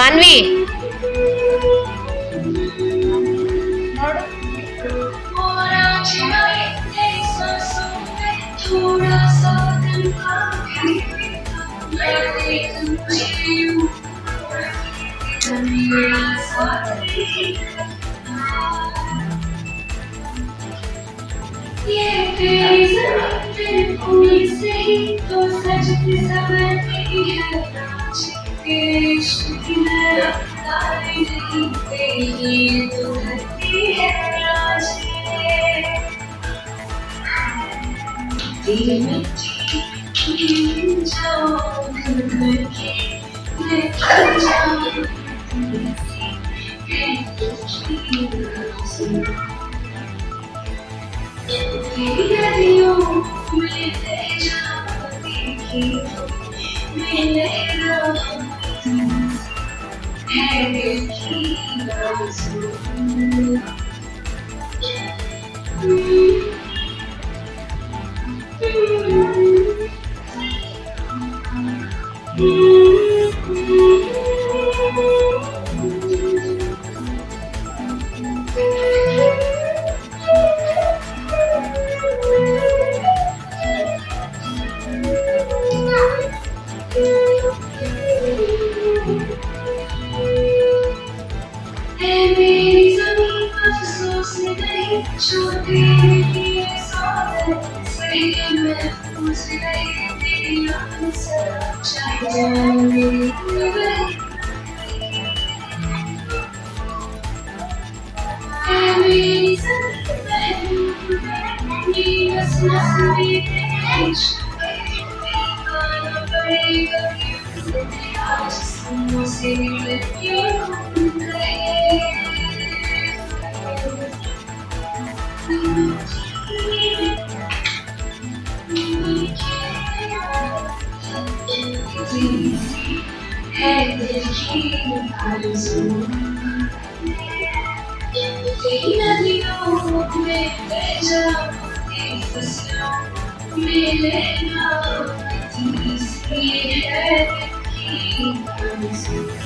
ಮಾನ್ವಿ ये तेरी ज़मीन फूल से ही तो सजती संवरती है नाच के इश्क की रफ्तार नहीं तेरी तो धरती है राज तेरी मिट्टी जाओ घर घर के मैं खो जाऊं तेरी नदियों में बह जाती थी मैं लहराती है दिल की आरज़ू मेरी ज़मीन अफ़सोस नहीं छोटी ये सौदे सही महफूज़ नहीं तेरी आँखों से चाहे जाए मेरी मेरी ज़मीन महफूज़ ये बस नस्ली इश्क़ आना पड़ेगा आज सुनो से क्यों घूम रहे है दिल की आरज़ू तेरी नदियों में बह जाती फसलों में लहरा तीसरी है दिल की आरज़ू